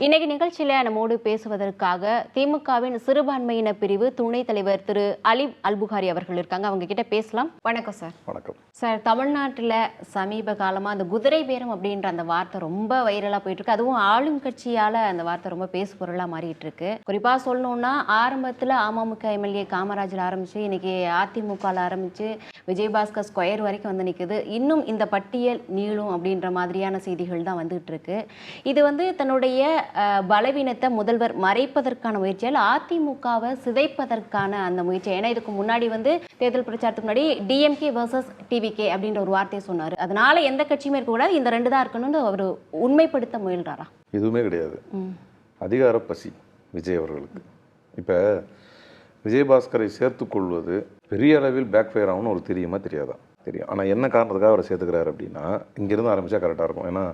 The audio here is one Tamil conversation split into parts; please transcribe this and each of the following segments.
இன்னைக்கு நிகழ்ச்சியில நம்மோடு பேசுவதற்காக திமுகவின் சிறுபான்மையின பிரிவு துணைத் தலைவர் திரு அலி அல்புகாரி அவர்கள் இருக்காங்க. அவங்க கிட்ட பேசலாம். வணக்கம் சார். வணக்கம் சார். தமிழ்நாட்டில் சமீப காலமாக அந்த குதிரை பேரம் அப்படின்ற அந்த வார்த்தை ரொம்ப வைரலாக போயிட்டு இருக்கு. அதுவும் ஆளும் கட்சியால் அந்த வார்த்தை ரொம்ப பேசு பொருளாக மாறிட்டு இருக்கு. குறிப்பாக சொல்லணும்னா ஆரம்பத்தில் அமமுக எம்எல்ஏ காமராஜர் ஆரம்பிச்சு இன்னைக்கு அதிமுகவில் ஆரம்பிச்சு விஜயபாஸ்கர் ஸ்கொயர் வரைக்கும் வந்து நிற்குது. இன்னும் இந்த பட்டியல் நீளும் அப்படின்ற மாதிரியான செய்திகள் தான் வந்துகிட்டு இருக்கு. இது வந்து தன்னுடைய பலவீனத்தை முதல்வர் மறைப்பதற்கான முயற்சியால் அதிமுகவை சிதைப்பதற்கான அந்த முயற்சி. ஏன்னா இதுக்கு முன்னாடி வந்து தேர்தல் பிரச்சாரத்துக்கு முன்னாடி டிஎம்கே வர்சஸ் டிவிகே அப்படின்ற ஒரு வார்த்தையை சொன்னார். அதனால எந்த கட்சியுமே இருக்கக்கூடாது, இந்த ரெண்டு தான் இருக்கணும்னு அவர் உண்மைப்படுத்த முயல்றாரா? எதுவுமே கிடையாது. அதிகார பசி விஜய் அவர்களுக்கு. இப்போ விஜயபாஸ்கரை சேர்த்துக்கொள்வது பெரிய அளவில் பேக் ஃபயர் ஆகும்னு ஒரு தெரியுமா தெரியாதா? தெரியும். ஆனால் என்ன காரணத்துக்காக அவரை சேர்த்துக்கிறாரு அப்படின்னா, இங்கேருந்து ஆரம்பித்தா கரெக்டாக இருக்கும். ஏன்னா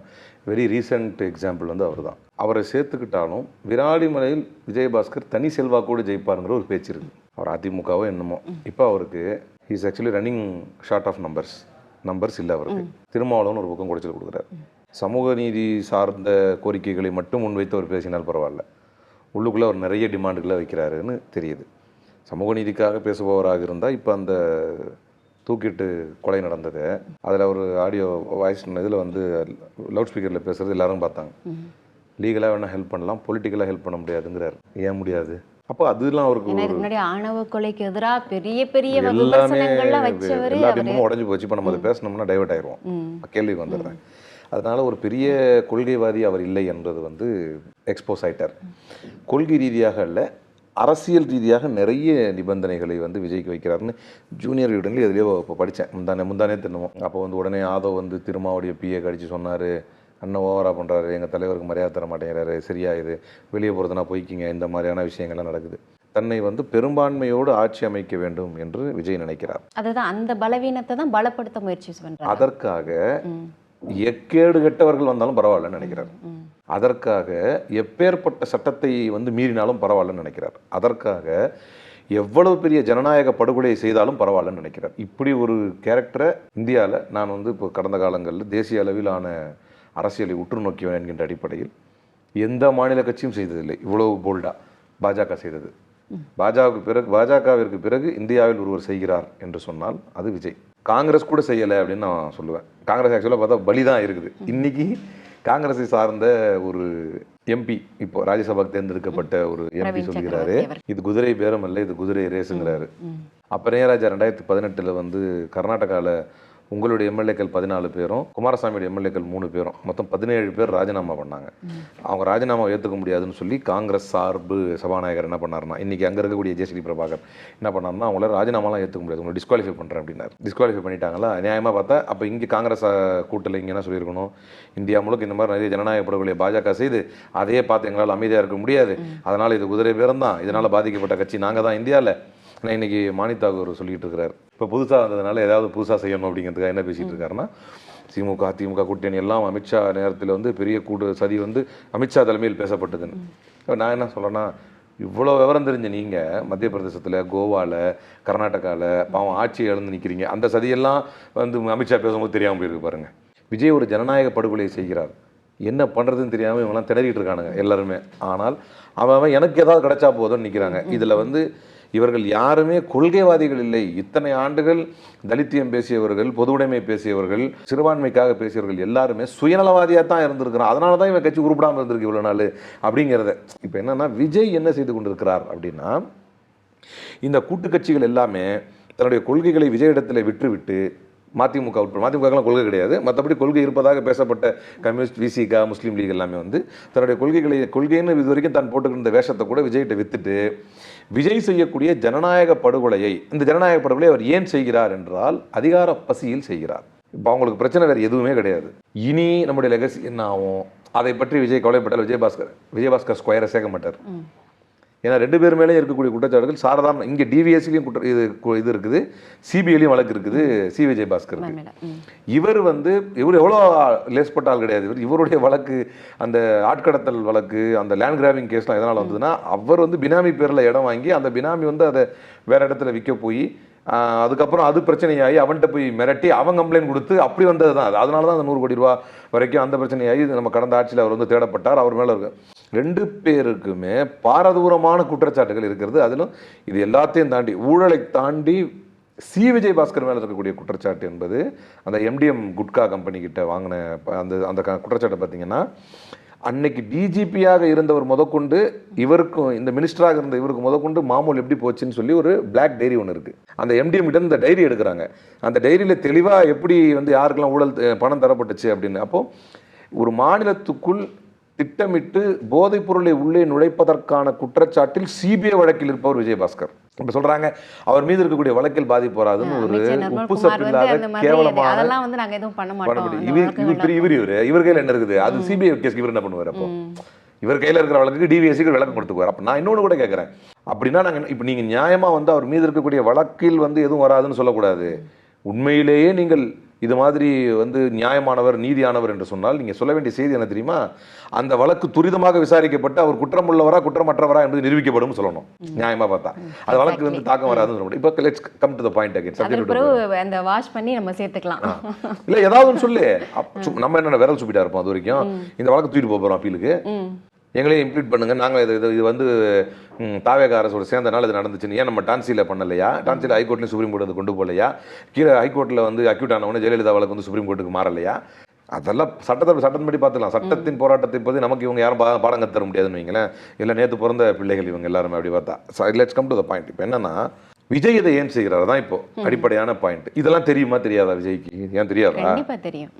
வெரி ரீசெண்ட் எக்ஸாம்பிள் வந்து அவர் தான். அவரை சேர்த்துக்கிட்டாலும் விராலிமலையில் விஜயபாஸ்கர் தனி செல்வாக்கோடு ஜெயிப்பாருங்கிற ஒரு பேச்சு இருக்குது. அவர் அதிமுகவோ என்னமோ. இப்போ அவருக்கு he's actually running short of numbers இல்லை அவருக்கு. திருமாவளவன் ஒரு பக்கம் குடைச்சல் கொடுக்குறாரு. சமூக நீதி சார்ந்த கோரிக்கைகளை மட்டும் முன்வைத்து அவர் பேசினால் பரவாயில்ல, உள்ளுக்குள்ளே அவர் நிறைய டிமாண்டுகளை வைக்கிறாருன்னு தெரியுது. சமூக நீதிக்காக பேசுபவராக இருந்தால் இப்போ அந்த தூக்கிட்டு கொலை நடந்தது, அதில் ஒரு ஆடியோ வாய்ஸ் இதில் வந்து லவுட் ஸ்பீக்கரில் பேசுகிறது எல்லாரும் பார்த்தாங்க. லீகலாக வேணால் ஹெல்ப் பண்ணலாம், பொலிட்டிக்கலாக ஹெல்ப் பண்ண முடியாதுங்கிறார். ஏன் முடியாது? அப்போ அதெல்லாம் அவருக்கு முன்னாடி ஆணவ கொலைக்கு எதிராக பெரிய பெரிய எல்லாமே எல்லா பிம்பமும் உடஞ்சி போச்சு. இப்போ நம்ம அதை பேசணும்னா டைவர்ட் ஆயிடுவோம், கேள்விக்கு வந்துடுறேன். அதனால ஒரு பெரிய கொள்கைவாதி அவர் இல்லை என்றது வந்து எக்ஸ்போஸ் ஆயிட்டார். கொள்கை ரீதியாக அல்ல, அரசியல் ரீதியாக நிறைய நிபந்தனைகளை வந்து விஜய்க்கு வைக்கிறாருன்னு ஜூனியர் யூடன்லி எதுலேயோ இப்போ படித்தேன். முந்தானே தின்னமும். அப்போ வந்து உடனே ஆதவ் வந்து திருமாவுடைய பிஏ கடிச்சு சொன்னார், அண்ணன் ஓவராக பண்ணுறாரு, எங்கள் தலைவருக்கு மரியாதை தர மாட்டேங்கிறாரு, சரியா இது வெளியே போகிறதுனா போய்க்கிங்க, இந்த மாதிரியான விஷயங்கள்லாம் நடக்குது. தன்னை வந்து பெரும்பான்மையோடு ஆட்சி அமைக்க வேண்டும் என்று விஜய் நினைக்கிறார். அதுதான் அந்த பலவீனத்தை தான் பலப்படுத்த முயற்சி பண்ணுறார். அதற்காக எக்கேடு கெட்டவர்கள் வந்தாலும் பரவாயில்லன்னு நினைக்கிறார். அதற்காக எப்பேற்பட்ட சட்டத்தை வந்து மீறினாலும் பரவாயில்லன்னு நினைக்கிறார். அதற்காக எவ்வளவு பெரிய ஜனநாயக படுகொலையை செய்தாலும் பரவாயில்லன்னு நினைக்கிறார். இப்படி ஒரு கேரக்டரை இந்தியாவில் நான் வந்து இப்போ கடந்த காலங்களில் தேசிய அளவிலான அரசியலை உற்று நோக்கியவன் என்கின்ற அடிப்படையில் எந்த மாநில கட்சியும் செய்ததில்லை. இவ்வளவு போல்டாக பாஜக செய்தது. பாஜகவிற்கு பிறகு இந்தியாவில் ஒருவர் செய்கிறார் என்று சொன்னால் அது விஜய். காங்கிரஸ் கூட செய்யலை அப்படின்னு நான் சொல்லுவேன். காங்கிரஸ் ஆக்சுவலாக பார்த்தா பலி தான் இருக்குது. இன்னைக்கு காங்கிரஸை சார்ந்த ஒரு எம்பி, இப்போ ராஜ்யசபாக்கு தேர்ந்தெடுக்கப்பட்ட ஒரு எம்பி சொல்கிறாரு, இது குதிரை பேரம் அல்ல, இது குதிரை ரேஸுங்கிறாரு. அப்புறம் ராஜா 2018 வந்து கர்நாடகாவில் உங்களுடைய எம்எல்ஏக்கள் 14 பேரும் குமாரசாமியோட எம்எல்ஏக்கள் 3 பேரும் மொத்தம் 17 பேர் ராஜினாமா பண்ணாங்க. அவங்க ராஜினாமா ஏற்றுக்க முடியாதுன்னு சொல்லி காங்கிரஸ் சார்பு சபாநாயகர் என்ன பண்ணாருன்னா, இன்றைக்கி அங்கே இருக்கக்கூடிய ஜெயஸ்ரீ பிரபாகர் என்ன பண்ணாருன்னா, அவங்கள ராஜினாமாலாம் ஏற்றுக்க முடியாது, உங்களை டிஸ்குவாலிஃபை பண்ணுறேன் அப்படின்னாரு. டிஸ்குவாலிஃபை பண்ணிட்டாங்களா? நியாயமாக பார்த்தா அப்போ இங்கே காங்கிரஸ் கூட்டத்தில் இங்கே என்ன சொல்லியிருக்கணும், இந்தியா முழுக்க இந்த மாதிரி நிறைய ஜனநாயக படுகொலையை பாஜக செய்து அதையே பார்த்து எங்களால் அமைதியாக இருக்க முடியாது, அதனால் இது குதிரை பேரம் தான், இதனால் பாதிக்கப்பட்ட கட்சி நாங்கள் தான் இந்தியாவில். ஆனால் இன்றைக்கி மானிதாகூர் சொல்லிகிட்டு இருக்கிறார், இப்போ புதுசாக வந்ததுனால ஏதாவது புதுசாக செய்யணும் அப்படிங்கிறதுக்காக என்ன பேசிகிட்டு இருக்காருன்னா, திமுக கூட்டணி எல்லாம் அமித்ஷா நேரத்தில் வந்து பெரிய சதி வந்து அமித்ஷா தலைமையில் பேசப்பட்டதுன்னு. நான் என்ன சொல்கிறேன்னா, இவ்வளோ விவரம் தெரிஞ்ச நீங்கள் மத்திய பிரதேசத்தில், கோவாவில், கர்நாடகாவில் பாவம் ஆட்சியை இழந்து நிற்கிறீங்க. அந்த சதியெல்லாம் வந்து அமித்ஷா பேசும்போது தெரியாமல் போயிருக்கு பாருங்கள். விஜய் ஒரு ஜனநாயக படுகொலையை செய்கிறார், என்ன பண்ணுறதுன்னு தெரியாமல் இவங்கெல்லாம் திணறிட்டு இருக்கானுங்க எல்லாருமே. ஆனால் அவன் எனக்கு ஏதாவது கிடைச்சா போதும்னு நிற்கிறாங்க. இதில் வந்து இவர்கள் யாருமே கொள்கைவாதிகள் இல்லை. இத்தனை ஆண்டுகள் தலித்தியம் பேசியவர்கள், பொது உடைமை பேசியவர்கள், சிறுபான்மைக்காக பேசியவர்கள் எல்லாருமே சுயநலவாதியாக தான் இருந்திருக்கிறான். அதனால தான் இவன் கட்சி உருப்படாமல் இருந்திருக்கு இவ்வளோ நாள் அப்படிங்கிறத. இப்போ என்னென்னா, விஜய் என்ன செய்து கொண்டிருக்கிறார் அப்படின்னா, இந்த கூட்டு கட்சிகள் எல்லாமே தன்னுடைய கொள்கைகளை விஜயிடத்தில் விட்டுவிட்டு மதிமுகலாம் கொள்கை கிடையாது, மற்றபடி கொள்கை இருப்பதாக பேசப்பட்ட கம்யூனிஸ்ட், விசிகா, முஸ்லீம் லீக் எல்லாமே வந்து தன்னுடைய கொள்கைன்னு இது வரைக்கும் தான் போட்டுக்கிற வேஷத்தை கூட விஜய்கிட்ட வித்துட்டு விஜய் செய்யக்கூடிய ஜனநாயக படுகொலையை, இந்த ஜனநாயக படுகொலை அவர் ஏன் செய்கிறார் என்றால் அதிகார பசியில் செய்கிறார். இப்போ அவங்களுக்கு பிரச்சனை வேறு எதுவுமே கிடையாது. இனி நம்முடைய லெகசி என்ன ஆகும் அதை பற்றி விஜய் கவலைப்பட்டால் விஜயபாஸ்கர் ஸ்கொயரை சேர்க்க மாட்டார். ஏன்னா 2 பேர் மேலே இருக்கக்கூடிய குற்றச்சாட்டுகள் சாதாரண. இங்கே டிவிஎஸ்லையும் இது இருக்குது, சிபிஐலையும் வழக்கு இருக்குது சி விஜயபாஸ்கருக்கு. இவர் எவ்வளோ லேஸ்பட்ட ஆள் கிடையாது. இவருடைய வழக்கு, அந்த ஆட்கடத்தல் வழக்கு, அந்த லேண்ட் கிராபிங் கேஸ்லாம் எதனால் வந்ததுன்னா, அவர் பினாமி பேரில் இடம் வாங்கி அந்த பினாமி அதை வேற இடத்துல விற்க போய் அதுக்கப்புறம் அது பிரச்சனையாகி அவன்கிட்ட போய் மிரட்டி அவன் கம்ப்ளைண்ட் கொடுத்து அப்படி வந்தது தான் அது. அதனால தான் அந்த 100 கோடி ரூபா வரைக்கும் அந்த பிரச்சனையாகி நம்ம கடந்த ஆட்சியில் அவர் தேடப்பட்டார். அவர் மேலே இருக்கு 2 பேருக்குமே பாரதூரமான குற்றச்சாட்டுகள் இருக்கிறது. அதிலும் இது எல்லாத்தையும் தாண்டி ஊழலை தாண்டி விஜய் பாஸ்கர் மேலே இருக்கக்கூடிய குற்றச்சாட்டு என்பது அந்த எம்டிஎம் குட்கா கம்பெனி கிட்ட வாங்கின அந்த குற்றச்சாட்டை பார்த்தீங்கன்னா, அன்னைக்கு டிஜிபியாக இருந்தவர் முதற்கொண்டு இவருக்கும் இந்த மினிஸ்டராக இருந்த இவருக்கு முதற்கொண்டு மாமூல் எப்படி போச்சுன்னு சொல்லி ஒரு பிளாக் டைரி ஒன்று இருக்குது. அந்த எம்டிஎம் கிட்ட இந்த டைரி எடுக்கிறாங்க. அந்த டைரியில் தெளிவாக எப்படி யாருக்கெல்லாம் ஊழல் பணம் தரப்பட்டுச்சு அப்படின்னு. அப்போது ஒரு மாநிலத்துக்குள் திட்டமிட்டு போதைப் பொருளை உள்ளே நுழைப்பதற்கான குற்றச்சாட்டில் சிபிஐ வழக்கில் இருப்பவர் விஜயபாஸ்கர். இப்ப சொல்றாங்க அவர் மீது இருக்கக்கூடிய வழக்கில் பாதிப்பு வராதுன்னு ஒரு உப்பு சப்பில்லாத கேவலமான இவர் கையில் என்ன இருக்குது? அது சிபிஐ கேஸ். இவர் என்ன பண்ணுவார்? அப்போ இவர் கையில் இருக்கிற வழக்குக்கு டிவிஎஸ்சிக்கு விளக்கம் கொடுத்துக்குவார். அப்போ நான் இன்னொன்று கூட கேட்குறேன், அப்படின்னா நாங்கள் இப்போ நீங்கள் நியாயமாக அவர் மீது இருக்கக்கூடிய வழக்கில் எதுவும் வராதுன்னு சொல்லக்கூடாது. உண்மையிலேயே நீங்கள் இது மாதிரி நியாயமானவர் நீதியானவர் என்று சொன்னால் நீங்கள் சொல்ல வேண்டிய செய்தி என்ன தெரியுமா? அந்த வழக்கு துரிதமாக விசாரிக்கப்பட்டு அவர் குற்றமுள்ளவரா குற்றமற்றவரா என்பது நிரூபிக்கப்படும் சொல்லணும். நியாயமா பார்த்தா அது வழக்கு தாக்கம் வராதுன்னு சொல்ல முடியும். இப்போ let's come to the point again. Subject அந்த வாஷ் பண்ணி நம்ம சேர்த்துக்கலாம். இல்ல ஏதாவது ஒன்று சொல்லு. நம்ம என்ன விரல் சுப்பிட்டா இருப்போம் அது வரைக்கும். இந்த வழக்கு தூக்கிட்டு போகிறோம் அப்பீலுக்கு, எங்களையும் இம்ப்ளீட் பண்ணுங்க, நாங்கள் இது தாவேக அரசோட சேர்ந்தனால இது நடந்துச்சுன்னு. ஏன் நம்ம டான்சியில் பண்ணலையா? டான்சியில் ஹைகோர்ட்லையும் சுப்ரீம் கோர்ட்டு கொண்டு போகலையா? கீழே ஹைகோர்ட்டில் அக்யூட் ஆனவொன்னே ஜெயலலிதா வழக்கு சுப்ரீம் கோர்ட்டுக்கு மாறலையா? அதெல்லாம் சட்டத்தின்படி பார்த்துக்கலாம். சட்டத்தின் போராட்டத்தை பற்றி நமக்கு இவங்க யாரும் பாடம் கற்று தர முடியாதுன்னு வைங்களேன். இல்லை நேற்று பிறந்த பிள்ளைகள் இவங்க எல்லாருமே அப்படி பார்த்தா. Let's come to the point. இப்போ என்னன்னா, விஜய் இதை ஏன் செய்கிறார் தான் இப்போ அடிப்படையான பாயிண்ட். இதெல்லாம் தெரியுமா தெரியாதா விஜய்க்கு? ஏன் தெரியாதா? கண்டிப்பா தெரியும்.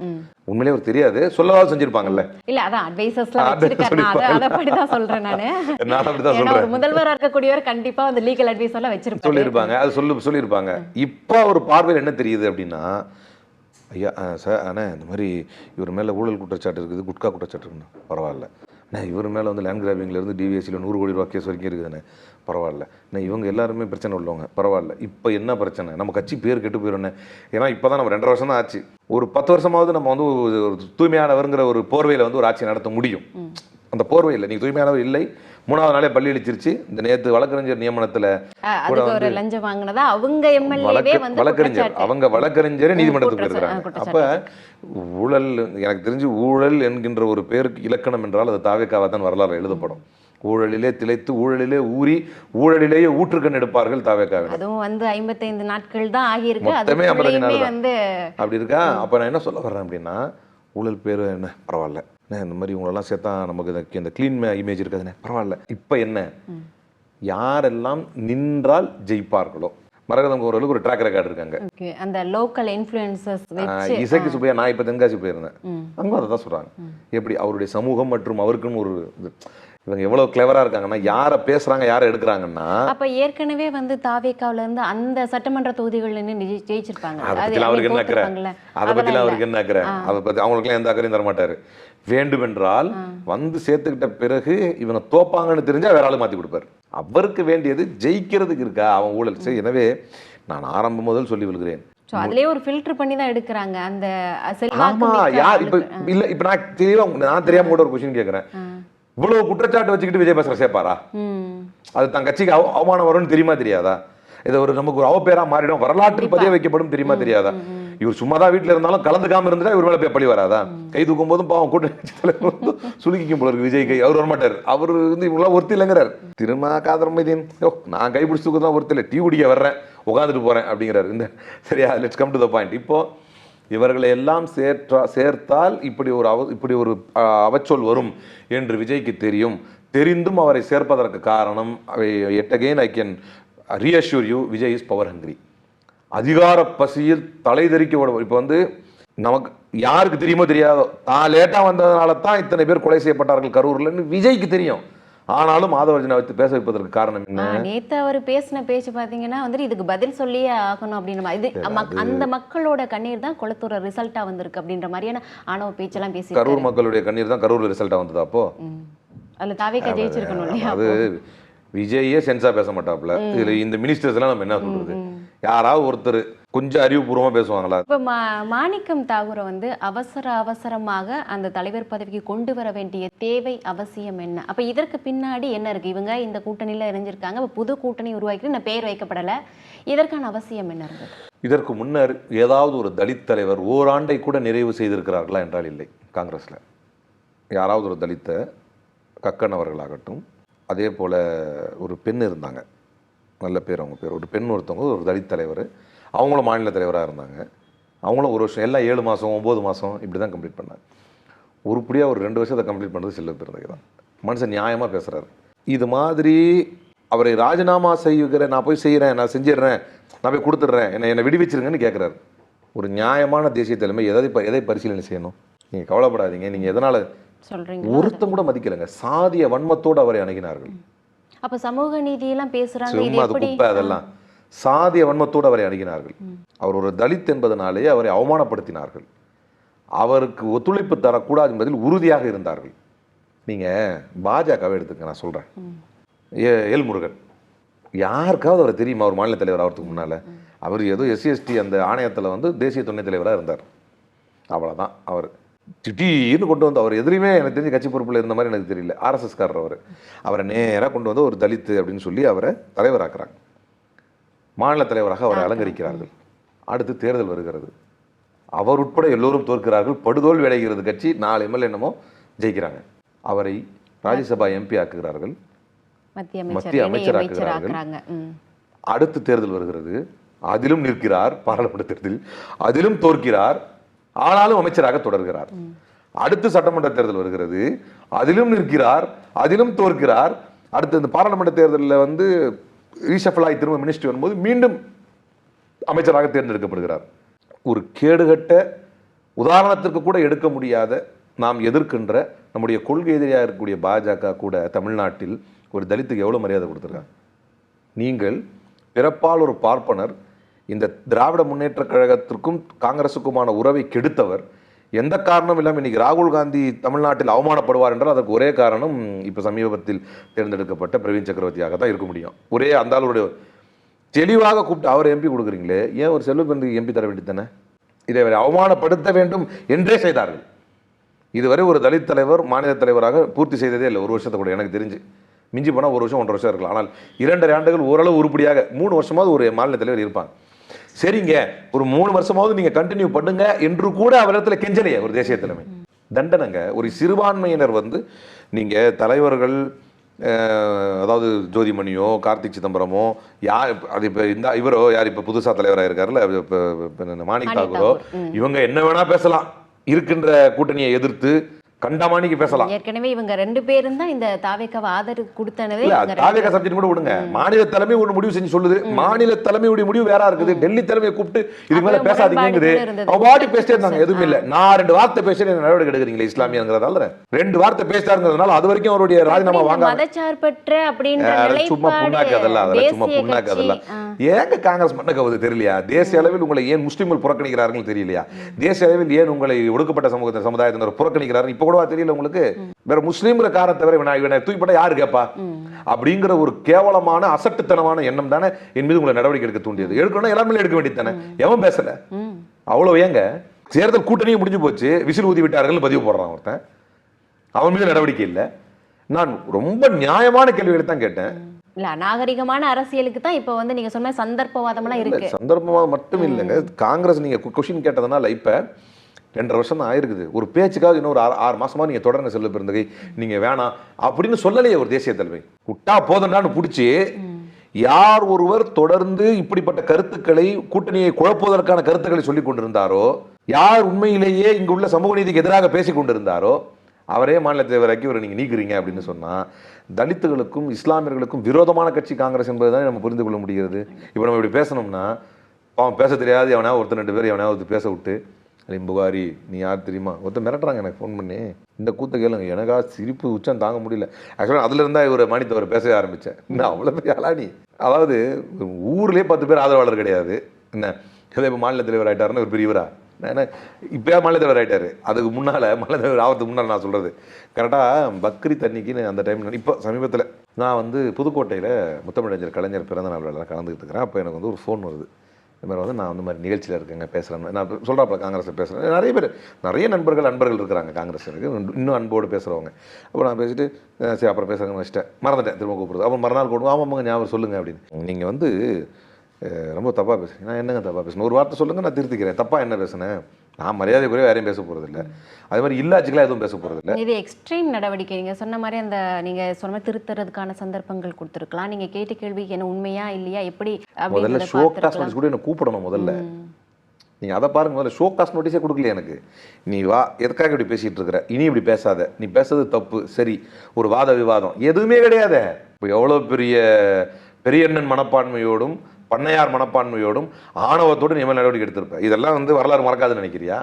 உண்மையிலே ஒரு தெரியாது, சொல்லவாது செஞ்சிருப்பாங்கல்ல. இல்ல அதான் அட்வைசர்ஸ்லாம் வச்சிருக்காங்க. அத பத்தி தான் சொல்றேன் நானு. நான் அப்படி தான் சொல்றேன். முதல்வரா இருக்கக்கூடியவர் கண்டிப்பா லீகல் அட்வைசர்லாம் வச்சிருப்பாங்க, சொல்லிருப்பாங்க. அது சொல்லிருப்பாங்க. இப்போ ஒரு பார்வையில் என்ன தெரியுது அப்படின்னா, ஐயா சார் ஆனால் இந்த மாதிரி இவர் மேலே ஊழல் குற்றச்சாட்டு இருக்குது, குட்கா குற்றச்சாட்டு இருக்குண்ணா, பரவாயில்ல. நான் இவர் மேலே லேண்ட் கிராபிங்லேருந்து டிவிஎஸ்சியில் 100 கோடி ரூபா கேஸ் வரைக்கும் இருக்குதுண்ணே, பரவாயில்ல. நான் இவங்க எல்லாருமே பிரச்சனை உள்ளவங்க, பரவாயில்ல. இப்போ என்ன பிரச்சனை? நம்ம கட்சி பேர் கெட்டு போயிடும்னே. ஏன்னா இப்போ தான் நம்ம 2.5 வருஷம் தான் ஆச்சு. ஒரு 10 வருஷமாவது நம்ம ஒரு தூய்மையானவருங்கிற ஒரு போர்வையில் ஒரு ஆட்சி நடத்த முடியும். அந்த போர்வையில் நீங்கள் தூய்மையானவர் இல்லை. 3வது நாளே பள்ளி அழிச்சிருச்சு. இந்த நேற்று வழக்கறிஞர் நியமனத்தில் லஞ்சம் வாங்கினதா அவங்க வழக்கறிஞரே நீதிமன்றத்துக்கு போயிருக்கிறாங்க. அப்ப ஊழல், எனக்கு தெரிஞ்சு ஊழல் என்கின்ற ஒரு பேருக்கு இலக்கணம் என்றால் அது தாவேக்காவா தான் வரலாறு எழுதப்படும். ஊழலிலே திளைத்து ஊழலிலே ஊறி ஊழலிலேயே ஊற்றுக்கண் எடுப்பார்கள் தாவேக்காவினர். அதுவும் 55 நாட்கள் தான் ஆகியிருக்கு. மொத்தமே 50 நாள் அப்படி இருக்கா? அப்ப நான் என்ன சொல்ல வர்றேன் அப்படின்னா, ஊழல் பேர் என்ன பரவாயில்ல, இந்த மாதிரி இவங்களெல்லாம் சேர்த்தா நமக்கு இந்த கிளீன் இமேஜ் இருக்காதுண்ணே, பரவாயில்ல. இப்போ என்ன, யாரெல்லாம் நின்றால் ஜெயிப்பார்களோ, மரகதம் கோரலுக்கு ஒரு ட்ராக் ரெக்கார்டு இருக்காங்க. அந்த லோக்கல் இன்ஃப்ளூயன்சர்ஸ் வச்சு இசைக்கு சுப்பையா, நான் இப்போ தென்காசி போயிருந்தேன், அங்கே அதை தான் சொல்கிறாங்க. எப்படி அவருடைய சமூகம் மற்றும் அவருக்குன்னு ஒரு இவங்க எவ்வளவு கிளவரா இருக்காங்கன்னா, யார பேசுறாங்க யார எடுக்கிறாங்கன்னா. அப்ப ஏற்கனவே தாவேக்காவுல இருந்து அந்த சட்டமன்ற தொகுதிகள் ஜெயிச்சிருப்பாங்க. அதை பத்தி அவருக்கு என்ன அக்கறை? அதை பத்தி அவருக்கு என்ன அக்கறை? அதை பத்தி அவங்களுக்குலாம் எந்த அக்கறையும் தரமாட்டாரு. வேண்டுமென்றால் சேர்த்துக்கிட்ட பிறகு இவங்க தோப்பாங்கன்னு தெரிஞ்சா வேற ஆளு மாத்தி கொடுப்பாரு. அவருக்கு வேண்டியது ஜெயிக்கிறதுக்கு இருக்கா அவன் ஊழல். சரி, எனவே நான் ஆரம்பம் முதல் சொல்லி விழுகிறேன், அதுலயே ஒரு ஃபில்டர் பண்ணி தான் எடுக்கிறாங்க அந்த ஆமா யார் இப்ப இல்ல. இப்ப நான் தெரியாம கூட ஒரு கொஸ்டின் கேட்கிறேன். இவ்வளவு குற்றச்சாட்டு வச்சுக்கிட்டு விஜயபாஸ்கர் சேர்ப்பாரா? அது தன் கட்சிக்கு அவமானம் வரும்னு தெரியுமா தெரியாதா? இதை நமக்கு ஒரு அவப்பேரா மாறிடும், வரலாற்றில் பதிய வைக்கப்படும் தெரியுமா தெரியாதா? இவர் சும்மாதான் வீட்டுல இருந்தாலும் கலந்துக்காம இருந்தா இவர் மேல போய் பழி வராதா? கை தூக்கும் போதும் பாவம் கூட்டணி சுலுக்கிக்கும் போல இருக்கு விஜய் கை. அவர் வரமாட்டார். அவர் இவங்களாம் ஒருத்தி இல்லைங்கிறார். திரும்ப காதரம் மைதீன், நான் கை பிடிச்சதுக்கு தான் ஒருத்தி இல்லை, டீ குடிக்க வர்றேன், உட்காந்துட்டு போறேன் அப்படிங்கிறாரு. இந்த சரியா, let's come to the point. இப்போ இவர்களை எல்லாம் சேர்த்தால் இப்படி ஒரு அவச்சொல் வரும் என்று விஜய்க்கு தெரியும். தெரிந்தும் அவரை சேர்ப்பதற்கு காரணம், yet again I can reassure you, Vijay is power hungry. அதிகார பசியில் தலை தெறிக்க விட. இப்போ நமக்கு யாருக்கு தெரியுமோ தெரியாதோ, தான் லேட்டா வந்ததுனால தான் இத்தனை பேர் கொலை செய்யப்பட்டார்கள் கரூர்லன்னு விஜய்க்கு தெரியும். ஆனாலும் மாதவர்ஜனை வைத்து பேச வைப்பதற்கு காரணம் என்ன? நேத்து அவர் பேசின பேச்சு பாத்தீங்கன்னா இதுக்கு பதில் சொல்லியே ஆகணும் அப்படின்னு அந்த மக்களோட கண்ணீர் தான் கொளத்தூர் ரிசல்ட்டா வந்திருக்கு அப்படின்ற மாதிரியான ஆணவ பேச்செல்லாம் பேசி, கரூர் மக்களுடைய கண்ணீர் தான் கரூர் ரிசல்ட்டா வந்தது. அப்போ அதுல தாவேக்கா ஜெயிச்சிருக்கணும் இல்லையா? அது விஜயே சென்சா பேச மாட்டாப்ல. இதுல இந்த மினிஸ்டர்ஸ் எல்லாம் நம்ம என்ன சொல்றது? யாராவது ஒருத்தர் கொஞ்சம் அறிவுபூர்வமா பேசுவாங்களா? இப்ப மாணிக்கம் தாகூரை அவசரமாக அந்த தலைவர் பதவிக்கு கொண்டு வர வேண்டிய தேவை அவசியம் என்ன? அப்ப இதற்கு பின்னாடி என்ன இருக்கு? இவங்க இந்த கூட்டணியில இணைஞ்சிருக்காங்க, புது கூட்டணி உருவாக்கி பெயர் வைக்கப்படல, இதற்கான அவசியம் என்ன இருந்தது? இதற்கு முன்னர் ஏதாவது ஒரு தலித் தலைவர் ஓராண்டை கூட நிறைவு செய்திருக்கிறார்களா என்றால் இல்லை. காங்கிரஸ்ல யாராவது ஒரு தலித்த கக்கன் அவர்களாகட்டும், அதே போல் ஒரு பெண் இருந்தாங்க, நல்ல பேர், அவங்க பேர், ஒரு பெண் ஒருத்தவங்க, ஒரு தலித் தலைவர், அவங்களும் மாநில தலைவராக இருந்தாங்க. அவங்களும் ஒரு வருஷம், எல்லாம் 7 மாதம் 9 மாதம் இப்படி தான் கம்ப்ளீட் பண்ணாங்க. உருப்படியாக ஒரு 2 வருஷத்தை கம்ப்ளீட் பண்ணுறது செல்வ பெருந்தகை தான். மனுஷன் நியாயமாக பேசுகிறாரு. இது மாதிரி அவரை ராஜினாமா செய்கிற, நான் போய் செய்கிறேன், நான் செஞ்சிடுறேன், நான் போய் கொடுத்துட்றேன், என்னை விடுவிச்சிருங்கன்னு கேட்குறாரு. ஒரு நியாயமான தேசிய தலைமை எதை பரிசீலனை செய்யணும்? நீங்கள் கவலைப்படாதீங்க. நீங்கள் எதனால் சொல்றீங்க? ஒருத்தம் கூட மதிக்கலைங்க. சாதிய வன்மத்தோடு அவரை அணுகினார்கள். அப்ப சமூக நீதியெல்லாம் பேசுறாங்க, இது சும்மா அது எப்படி? குப்பை அதெல்லாம். சாதிய வன்மத்தோடு அவரை அணுகினார்கள். அவர் ஒரு தலித் என்பதனாலேயே அவரை அவமானப்படுத்தினார்கள். அவருக்கு ஒத்துழைப்பு தரக்கூடாது என்பதில் உறுதியாக இருந்தார்கள். நீங்கள் பாஜகவை எடுத்துக்க, நான் சொல்கிறேன். எல் முருகன், யாருக்காவது அவரை தெரியுமா? அவர் மாநில தலைவர் ஆகிறதுக்கு முன்னால் அவர் ஏதோ SC/ST அந்த ஆணையத்தில் வந்து தேசிய துணைத் தலைவராக இருந்தார். அவ்வளோதான். அவர் திடீர்னு கொண்டு வந்து, அவர் எதிரையுமே எனக்கு தெரிஞ்ச கட்சி பொறுப்பில் இருந்த மாதிரி எனக்கு தெரியல. RSSகாரர் அவரை நேராக கொண்டு வந்து ஒரு தலித்து அப்படின்னு சொல்லி அவரை தலைவராக்குறாங்க. மாநில தலைவராக அவரை அலங்கரிக்கிறார்கள். அடுத்து தேர்தல் வருகிறது. அவர் உட்பட எல்லோரும் தோற்கிறார்கள். படுதோல்வி அடைகிறது கட்சி. 4 MLA என்னமோ ஜெயிக்கிறாங்க. அவரை ராஜ்யசபா MP ஆக்குகிறார்கள், மத்திய அமைச்சராக்குகிறார்கள். அடுத்து தேர்தல் வருகிறது. அதிலும் நிற்கிறார். பாராளுமன்ற தேர்தலில் அதிலும் தோற்கிறார். ஆனாலும் அமைச்சராக தொடர்கிறார். அடுத்து சட்டமன்ற தேர்தல் வருகிறது. அதிலும் நிற்கிறார், அதிலும் தோற்கிறார். அடுத்து இந்த பாராளுமன்ற தேர்தலில் வந்து ரீஷஃபிள் ஆகி திரும்ப மினிஸ்ட்ரி வரும்போது மீண்டும் அமைச்சராக தேர்ந்தெடுக்கப்படுகிறார். ஒரு கேடுகட்ட, உதாரணத்திற்கு கூட எடுக்க முடியாத, நாம் எதிர்க்கின்ற நம்முடைய கொள்கை எதிரியாக இருக்கக்கூடிய பாஜக கூட தமிழ்நாட்டில் ஒரு தலித்துக்கு எவ்வளோ மரியாதை கொடுத்துருக்காங்க. நீங்கள் பிறப்பால் ஒரு பார்ப்பனர், இந்த திராவிட முன்னேற்ற கழகத்திற்கும் காங்கிரஸுக்குமான உறவை கெடுத்தவர், எந்த காரணம் இல்லாமல் இன்னைக்கு ராகுல் காந்தி தமிழ்நாட்டில் அவமானப்படுவார் என்றால் அதற்கு ஒரே காரணம் இப்போ சமீபத்தில் தேர்ந்தெடுக்கப்பட்ட பிரவீன் சக்கரவர்த்தியாக தான் இருக்க முடியும். ஒரே அந்த ஆளுடைய தெளிவாக கூப்பிட்டு அவர் MP கொடுக்குறீங்களே, ஏன் ஒரு செல்வ பெருந்தகைக்கு MP தர வேண்டியதானே? இதை அவமானப்படுத்த வேண்டும் என்றே செய்தார்கள். இதுவரை ஒரு தலித் தலைவர் மாநில தலைவராக பூர்த்தி செய்ததே இல்லை. 1 வருஷத்தை கூட எனக்கு தெரிஞ்சு. மிஞ்சி போனால் 1 வருஷம் 1.5 வருஷம் இருக்கலாம். ஆனால் 2.5 ஆண்டுகள் ஓரளவு உருப்படியாக 3 வருஷமாவது ஒரு மாநில தலைவர் இருப்பாங்க. சரிங்க, ஒரு 3 வருஷமாவது நீங்கள் கண்டினியூ பண்ணுங்க என்று கூட அவரிடத்துல கெஞ்சலையே ஒரு தேசிய தலைமை. தண்டனைங்க. ஒரு சிறுபான்மையினர் வந்து நீங்கள் தலைவர்கள், அதாவது ஜோதிமணியோ கார்த்திக் சிதம்பரமோ, யார் அது இப்போ இந்த இவரோ யார் இப்போ புதுசாக தலைவராக இருக்காருல்ல, இப்போ மாணிக் தாக்கூரோ, இவங்க என்ன வேணா பேசலாம். இருக்கின்ற கூட்டணியை எதிர்த்து கண்டமானிக்கு பேசலாம். ஏற்கனவே இவங்க 2 பேரும் தான் இந்த தாவேக்காவை ஆதரவு கொடுத்தனவே. தாவேக்கா சப்ஜெக்ட் கூட விடுங்க. மாநில தலைமை ஒரு முடிவு செஞ்சு சொல்லுது. மாநில தலைமையுடைய முடிவு வேற இருக்குது. டெல்லி தலைமையை கூப்பிட்டு இதுக்கு மேல பேசாதீங்கிறது. அவங்க பேசிட்டே இருந்தாங்க. எதுவுமே இல்லை. நான் 2 வார்த்தை பேசி நடவடிக்கை எடுக்கிறீங்களா இஸ்லாமியங்கிறதால 2 வார்த்தை பேசிட்டாருங்கிறதுனால அது வரைக்கும் அவருடைய ராஜினாமா வாங்க. மதச்சார்பற்ற அப்படின்ற சும்மா புண்ணாக்கு அதெல்லாம், அதெல்லாம் சும்மா புண்ணாக்கு அதெல்லாம். ஏங்க காங்கிரஸ் மண்ண கவுது தெரியலையா? தேசிய அளவில் உங்களை ஏன் முஸ்லிம்கள் புறக்கணிக்கிறார்கள் தெரியலையா? தேசிய அளவில் ஏன் உங்களை ஒடுக்கப்பட்ட சமுதாயத்தினர் புறக்கணிக்கிறார்கள் இப்ப கூட தெரியல உங்களுக்கு? வேற முஸ்லீம்ங்கிற காரணத்தை தவிர இவனை தூக்கிப்பட்ட யாரு கேப்பா? அப்படிங்கிற ஒரு கேவலமான அசட்டுத்தனமான எண்ணம் தானே என் மீது உங்களை நடவடிக்கை எடுக்க தூண்டியது. எடுக்கணும் எல்லாருமே எடுக்க வேண்டியது தானே. எவன் பேசல? அவ்வளவு ஏங்க? தேர்தல் கூட்டணியும் முடிஞ்சு போச்சு, விசில் ஊதி விட்டார்கள் பதிவு போடுறான் ஒருத்தன். அவன் மீது நடவடிக்கை இல்லை. நான் ரொம்ப நியாயமான கேள்விகளை தான் கேட்டேன். இல்ல, நாகரிகமான அரசியலுக்கு தான் இப்ப வந்து நீங்க சொன்ன சந்தர்ப்பவாதம்லாம் இருக்கு. சந்தர்ப்பவாதம் மட்டும் இல்லைங்க. காங்கிரஸ் நீங்க கொஸ்டின் கேட்டதுனால இப்ப 2.5 வருஷம் தான் ஆயிருக்குது. ஒரு பேச்சுக்காவது இன்னும் ஒரு 6 மாசமா நீங்க தொடர்ந்து செல்ல பெருந்தகை நீங்க வேணாம் அப்படின்னு சொல்லலையே ஒரு தேசிய தலைமை. விட்டா போதண்டான்னு பிடிச்சி யார் ஒருவர் தொடர்ந்து இப்படிப்பட்ட கருத்துக்களை, கூட்டணியை குழப்புவதற்கான கருத்துக்களை சொல்லிக் கொண்டிருந்தாரோ, யார் உண்மையிலேயே இங்கு உள்ள சமூக நீதிக்கு எதிராக பேசிக் கொண்டிருந்தாரோ அவரே மாநில தலைவராக்கி இவரை நீங்க நீக்குறீங்க அப்படின்னு சொன்னா தலித்துகளுக்கும் இஸ்லாமியர்களுக்கும் விரோதமான கட்சி காங்கிரஸ் என்பதுதான் நம்ம புரிந்து கொள்ள முடிகிறது. இப்போ நம்ம இப்படி பேசணும்னா அவன் பேச தெரியாது, எவனாவது ஒருத்தர் 2 பேர் எவனாவது பேச விட்டு, புகாரி நீ யார் தெரியுமா ஒருத்தர் மிரட்டுறாங்க எனக்கு ஃபோன் பண்ணி, இந்த கூத்த கேளுங்க, எனக்கா சிரிப்பு உச்சம் தாங்க முடியல. ஆக்சுவலாக அதுல இருந்தா இவர் மாணித்தவர் பேசவே ஆரம்பிச்சேன். இன்னும் அவ்வளோ பெரிய அலாடி. அதாவது ஊர்லேயே 10 பேர் ஆதரவாளர் கிடையாது. என்ன இப்போ மாநில தலைவர் ஆயிட்டாருன்னு ஒரு பெரியவரா? ஏன்னா இப்போ மாநில தலைவர் ஆகிட்டார். அதுக்கு முன்னால் மாநில தலைவர் ஆகிறதுக்கு முன்னால் நான் சொல்கிறது கரெக்டாக பக்ரீத் அன்னைக்குன்னு அந்த டைம் இப்போ சமீபத்தில் நான் வந்து புதுக்கோட்டையில் முத்தமிழஞ்சர் கலைஞர் பிறந்த நாள் விழாவில் கலந்துக்கிட்டு இருக்கிறேன். அப்போ எனக்கு வந்து ஒரு ஃபோன் வருது. இந்த மாதிரி வந்து நான் வந்து மாதிரி நிகழ்ச்சியில் இருக்கேங்க பேசுகிறேன். நான் சொல்கிறாப்ப காங்கிரஸில் பேசுகிறேன். நிறைய பேர் நிறைய நண்பர்கள் இருக்கிறாங்க காங்கிரஸ், எனக்கு இன்னும் அன்போடு பேசுகிறவங்க. அப்போ நான் பேசிட்டு சரி அப்புறம் பேசுகிறேன்னு வச்சுட்டேன், மறந்துட்டேன். திரும்ப கூப்பிடுறது. அப்போ மறுநாள் கூடுவோம், ஆமாங்க ஞாபகம் சொல்லுங்கள் அப்படின்னு. நீங்கள் வந்து ரொம்ப தப்பாக பேசுகிறேன். நான் என்னங்க தப்பாக பேசுனேன்? ஒரு வார்த்தை சொல்லுங்கள், நான் திருத்திக்கிறேன். தப்பாக என்ன பேசுனேன்? நான் மரியாதை குறைய யாரையும் பேச போகிறதில்ல, அதே மாதிரி இல்லாச்சுக்கெல்லாம் எதுவும் பேச போகிறதில்ல. இது எக்ஸ்ட்ரீம் நடவடிக்கை. நீங்கள் சொன்ன மாதிரி அந்த நீங்கள் சொன்ன மாதிரி திருத்துறதுக்கான சந்தர்ப்பங்கள் கொடுத்துருக்கலாம். நீங்கள் கேட்ட கேள்விக்கு என்ன உண்மையா இல்லையா எப்படி முதல்ல ஷோ காஸ்ட் நோட்டீஸ் கூட என்ன கூப்பிடணும். முதல்ல நீங்கள் அதை பாருங்க. முதல்ல ஷோ காஸ்ட் நோட்டீஸே கொடுக்கல எனக்கு. நீ வா, எதுக்காக இப்படி பேசிகிட்டு இருக்கிற, இனி இப்படி பேசாத, நீ பேசுறது தப்பு, சரி ஒரு வாத விவாதம் எதுவுமே கிடையாது. இப்போ எவ்வளோ பெரியண்ணன் மனப்பான்மையோடும் பண்ணையார் மனப்பான்மையோடும் ஆணவத்தோடு நீ மேல் நடவடிக்கை எடுத்திருப்பேன். இதெல்லாம் வந்து வரலாறு மறக்காதுன்னு நினைக்கிறியா?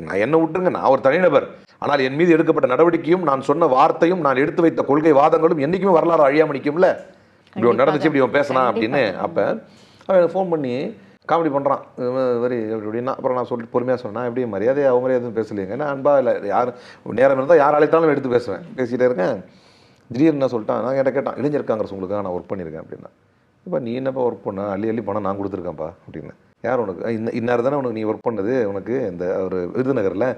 நான் என்ன விட்டுருங்க, நான் ஒரு தனிநபர். ஆனால் என் மீது எடுக்கப்பட்ட நடவடிக்கையும் நான் சொன்ன வார்த்தையும் நான் எடுத்து வைத்த கொள்கை வாதங்களும் என்றைக்குமே வரலாறு அழியாம நிற்கும்ல. இப்படி ஒன்று நடந்துச்சு, இப்படி அவன் பேசினான் அப்படின்னு. அப்போ அவன் ஃபோன் பண்ணி காமெடி பண்ணுறான் வெரி அப்படின்னா. அப்புறம் நான் சொல்லிட்டு பொறுமையாக சொன்னேன், எப்படி மரியாதை அவங்களே எதுவும் பேசலைங்க, ஏன்னா அன்பா இல்லை, யார் நேரம் இருந்தால் யார் அழைத்தாலும் எடுத்து பேசுவேன், பேசிகிட்டே இருக்கேன். திடீர்னு என்ன சொல்லிட்டான், நான் கேட்டான், இளைஞர் காங்கிரஸ் உங்களுக்காக நான் ஒர்க் பண்ணியிருக்கேன் அப்படின்னா. இப்போ நீ என்னப்பா ஒர்க் பண்ண, அள்ளி பணம் நான் கொடுத்துருக்கேன்ப்பா அப்படின்னு. யார் உனக்கு இன்னார் தானே உனக்கு நீ ஒர்க் பண்ணது, உனக்கு இந்த ஒரு விருதுநகரில்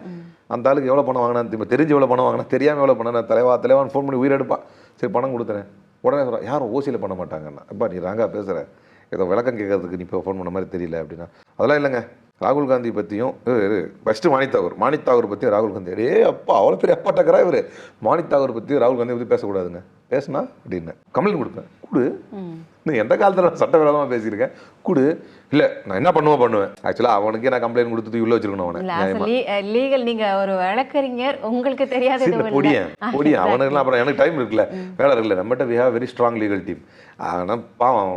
அந்த ஆளுக்கு எவ்வளோ பணம் வாங்கினா, இப்போ தெரிஞ்சு எவ்வளோ பணம் வாங்கினா, தெரியாமல் எவ்வளோ பணம், நான் தலைவான்னு ஃபோன் பண்ணி உயிரெடுப்பான். சரி பணம் கொடுத்துறேன். உடனே சொல்கிறேன், யாரும் ஓசியில் பண்ண மாட்டாங்கண்ணா. அப்பா நீ ராங்கா பேசுகிற, ஏதோ விளக்கம் கேட்கறதுக்கு நீ இப்போ ஃபோன் பண்ண மாதிரி தெரியல அப்படின்னா. அதெல்லாம் இல்லைங்க, ராகுல் காந்தி பற்றியும் ஃபஸ்ட்டு மாணித்தாகூர் பற்றியும் ராகுல் காந்தி அடே அப்பா அவ்வளோ பெரிய அப்பா டக்கரா இவர். மாணித்தாகூர் பற்றி ராகுல் காந்தி பற்றி பேசக்கூடாதுங்க, பேசுனா அப்படின்னு கம்ப்ளைண்ட் கொடுப்பேன். கொடு, நீ எந்த காலத்தில் நான் சட்டவிரோதமாக பேசியிருக்கேன், கொடு. இல்லை நான் என்ன பண்ணுவேன். ஆக்சுவலாக அவனுக்கே நான் கம்ப்ளைண்ட் கொடுத்து உள்ள வச்சிருக்கணும் அவனை. லீகல் நீங்கள் ஒரு வழக்கறிஞர், உங்களுக்கு தெரியாது பொடியன் அவனுக்குலாம். அப்புறம் எனக்கு டைம் இருக்குல்ல, வேலை இருக்குல்ல, நம்மகிட்ட we have very strong legal team. ஆனால் பாவம்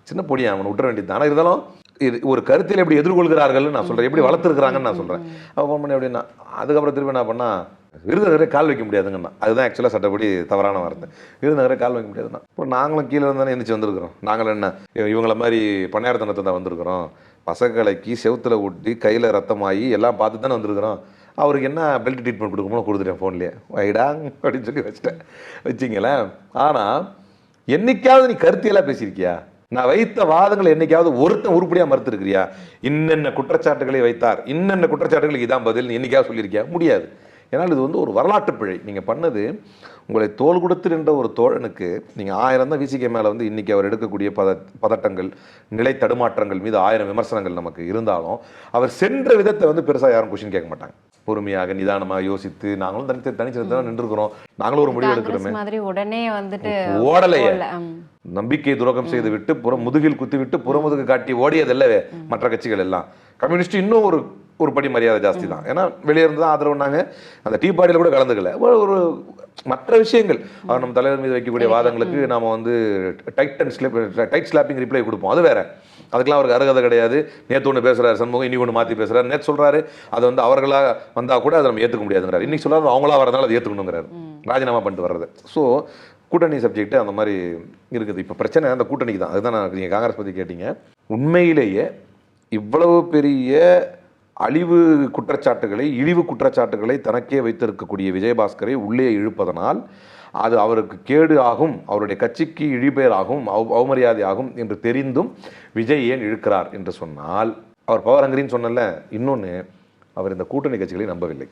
சின்ன பொடியன், அவனை விட்டுற வேண்டியது. ஆனால் இருந்தாலும் இது ஒரு கருத்தில் எப்படி எதிர்கொள்கிறார்கள்னு நான் சொல்கிறேன், எப்படி வளர்த்துருக்குறாங்கன்னு நான் சொல்கிறேன். அவன் ஃபோன் பண்ணி அப்படின்னா அதுக்கப்புறம் திரும்ப என்ன பண்ணா, விருதுநகரே கால் வைக்க முடியாதுங்கண்ணா. அதுதான் ஆக்சுவலாக சட்டப்படி தவறான வார்த்தை. விருதுநகரே கால் வைக்க முடியாதுண்ணா. இப்போ நாங்களும் கீழே இருந்தானே எந்திரிச்சு வந்திருக்கிறோம். நாங்கள் என்ன இவங்கள மாதிரி பண்ணையார்த்தனத்தை தான் வந்திருக்கிறோம். பசங்களைக்கு செவுத்தில் ஊட்டி கையில் ரத்தமாகி எல்லாம் பார்த்து தானே வந்திருக்கிறோம். அவருக்கு என்ன பெல்ட் ட்ரீட்மெண்ட் கொடுக்கணும் கொடுத்துட்டேன் ஃபோன்லேயே, வைடாங் அப்படின்னு சொல்லி வச்சிங்களேன். ஆனால் என்னைக்காவது நீ கருத்தியெல்லாம் பேசியிருக்கியா? நான் வைத்த வாதங்களை என்னைக்காவது ஒருத்தன் உருப்படியாக மறுத்திருக்கிறியா? இன்னென்ன குற்றச்சாட்டுகளை வைத்தார், இன்னென்ன குற்றச்சாட்டுகளுக்கு இதான் பதில் என்னைக்காவது சொல்லியிருக்கியா? முடியாது. ஏன்னால் இது வந்து ஒரு வரலாற்று பிழை. நீங்கள் பண்ணது உங்களை தோல் கொடுத்து நின்ற ஒரு தோழனுக்கு நீங்கள் 1000 தான் விசிகே மேலே வந்து இன்றைக்கி அவர் எடுக்கக்கூடிய பதட்டங்கள், நிலை தடுமாற்றங்கள் மீது 1000 விமர்சனங்கள் நமக்கு இருந்தாலும் அவர் சென்ற விதத்தை வந்து பெருசாக யாரும் கொஸ்டின் கேட்க மாட்டாங்க. பொறுமையாக நிதானமாக யோசித்து நாங்களும் தனிச்சிருந்தா நின்றுக்கிறோம், நாங்களும் ஒரு முடிவு எடுக்கிறோமே. உடனே வந்துட்டு ஓடலையே, நம்பிக்கை துரோகம் செய்து விட்டு முதுகில் குத்தி விட்டு புறமுதுகு காட்டி ஓடியதல்லவே மற்ற கட்சிகள் எல்லாம். கம்யூனிஸ்ட் இன்னும் ஒரு படி மரியாதை ஜாஸ்தி தான். ஏன்னா வெளியே இருந்து தான் ஆதரவுனாங்க, அந்த டீ பார்ட்டியில் கூட கலந்துக்கல. ஒரு மற்ற விஷயங்கள் அவர் நம்ம தலைவர் மீது வைக்கக்கூடிய வாதங்களுக்கு நாம் வந்து டைட் ஸ்லாப்பிங் ரிப்ளை கொடுப்போம், அது வேற. அதுக்கெல்லாம் அவருக்கு அருகதை கிடையாது. நேற்று ஒன்று பேசுகிறார் சண்முகம், இன்னைக்கு ஒன்று மாற்றி பேசுகிறார். நேற்று சொல்கிறாரு அதை வந்து அவர்களாக வந்தால் கூட அதை நம்ம ஏற்றுக்க முடியாதுங்கிறார். இன்னைக்கு சொல்கிறாரு அவங்களா வரதுனால அதை ஏற்றுக்கணுங்கிறாரு, ராஜினாமா பண்ணிட்டு வர்றது. ஸோ கூட்டணி சப்ஜெக்ட் அந்த மாதிரி இருக்குது. இப்போ பிரச்சனை அந்த கூட்டணிக்கு தான். அதுதான் நான் நீங்கள் காங்கிரஸ் பற்றி கேட்டீங்க. உண்மையிலேயே இவ்வளவு பெரிய அழிவு குற்றச்சாட்டுகளை, இழிவு குற்றச்சாட்டுகளை தனக்கே வைத்திருக்கக்கூடிய விஜயபாஸ்கரை உள்ளே இழுப்பதனால் அது அவருக்கு கேடு ஆகும், அவருடைய கட்சிக்கு இழிபேர் ஆகும், அவமரியாதை ஆகும் என்று தெரிந்தும் விஜய் ஏன் இழுக்கிறார் என்று சொன்னால், அவர் பவர் ஹங்கரின்னு சொன்னல. இன்னொன்று, அவர் இந்த கூட்டணி கட்சிகளை நம்பவில்லை.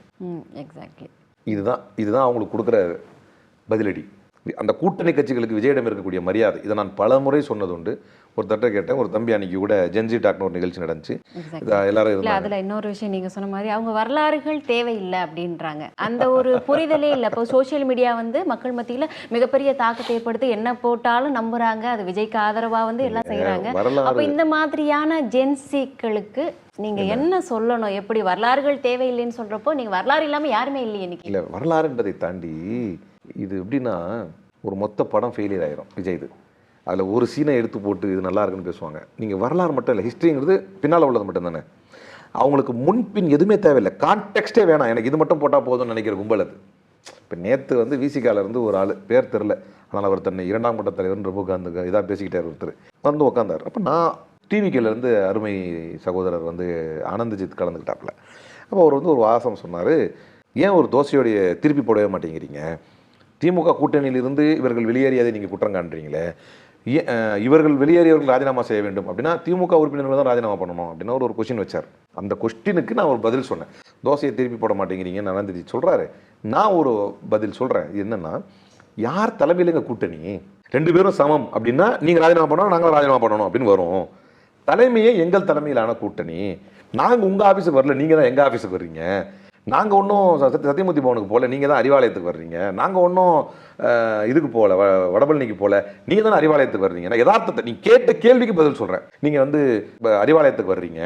இதுதான் அவங்களுக்கு கொடுக்குற பதிலடி. அந்த கூட்டணி கட்சிகளுக்கு விஜயிடம் இருக்கக்கூடிய மரியாதை. இதை நான் பல முறை சொன்னதுண்டு. ஒரு தட்டை கேட்டேன், ஒரு தம்பி அன்னைக்கு கூட ஜென்ஜி டாக்னு ஒரு நிகழ்ச்சி நடந்துச்சு. எல்லாரும் இல்லை, அதில் இன்னொரு விஷயம் நீங்கள் சொன்ன மாதிரி அவங்க வரலாறுகள் தேவையில்லை அப்படின்றாங்க. அந்த ஒரு புரிதலே இல்லை. இப்போ சோசியல் மீடியா வந்து மக்கள் மத்தியில் மிகப்பெரிய தாக்கத்தை ஏற்படுத்தி என்ன போட்டாலும் நம்புறாங்க, அது விஜய்க்கு ஆதரவாக வந்து எல்லாம் செய்கிறாங்க. அப்போ இந்த மாதிரியான ஜென்சிக்களுக்கு நீங்க என்ன சொல்லணும்? எப்படி வரலாறுகள் தேவையில்லைன்னு சொல்றப்போ நீங்க வரலாறு இல்லாமல் யாருமே இல்லையே இன்னைக்கு. இல்லை, வரலாறுன்றதை தாண்டி இது எப்படின்னா ஒரு மொத்த படம் ஃபெயிலியர் ஆயிரும் விஜய். இது அதில் ஒரு சீனை எடுத்து போட்டு இது நல்லா இருக்குன்னு பேசுவாங்க. நீங்கள் வரலாறு மட்டும் இல்லை, ஹிஸ்ட்ரிங்கிறது பின்னால் உள்ளது மட்டும் தானே. அவங்களுக்கு முன்பின் எதுவுமே தேவையில்லை, கான்டெக்ஸ்டே வேணாம், எனக்கு இது மட்டும் போட்டால் போதும்னு நினைக்கிற கும்பல் அது. இப்போ நேற்று வந்து விசிகாலேருந்து ஒரு ஆள் பேர் தெரில, ஆனால் அவர் தன்னை 2ஆம் கட்ட தலைவர்ன்ற உட்காந்து இதாக பேசிக்கிட்டார். ஒருத்தர் வந்து உட்காந்தார். அப்போ நான் டிவிக்கிலேருந்து அருமை சகோதரர் வந்து ஆனந்தஜித் கலந்துக்கிட்டாப்புல. அப்போ அவர் வந்து ஒரு வாசம் சொன்னார், ஏன் ஒரு தோசையோடைய திருப்பி போடவே மாட்டேங்கிறீங்க? திமுக கூட்டணியிலிருந்து இவர்கள் வெளியேறியதை நீங்கள் குற்றம் காண்றீங்களே, இவர்கள் வெளியேறியவர்கள் ராஜினாமா செய்ய வேண்டும் அப்படின்னா திமுக உறுப்பினர்கள் தான் ராஜினாமா பண்ணணும் அப்படின்னு ஒரு கொஸ்டின் வச்சார். அந்த கொஸ்டினுக்கு நான் ஒரு பதில் சொன்னேன். தோசையை திருப்பி போட மாட்டேங்கிறீங்கன்னு ஆனந்தஜித் சொல்கிறாரு. நான் ஒரு பதில் சொல்கிறேன். என்னென்னா, யார் தலைமையில் எங்கள் கூட்டணி 2 பேரும் சமம் அப்படின்னா நீங்கள் ராஜினாமா பண்ணணும், நாங்களும் ராஜினாமா பண்ணணும் அப்படின்னு வரும். தலைமையே எங்கள் தலைமையிலான கூட்டணி. நாங்கள் உங்கள் ஆஃபீஸுக்கு வரல, நீங்கள் தான் எங்கள் ஆஃபீஸுக்கு வர்றீங்க. நாங்கள் ஒன்றும் சத்தியமூர்த்தி பவனுக்கு போகல, நீங்கள் தான் அறிவாலயத்துக்கு வர்றீங்க. நாங்கள் ஒன்றும் இதுக்கு போகல, வடபழனிக்கு போகல, நீங்கள் தானே அறிவாலயத்துக்கு வர்றீங்க. நான் யதார்த்தத்தை நீ கேட்ட கேள்விக்கு பதில் சொல்கிறேன். நீங்கள் வந்து அறிவாலயத்துக்கு வர்றீங்க,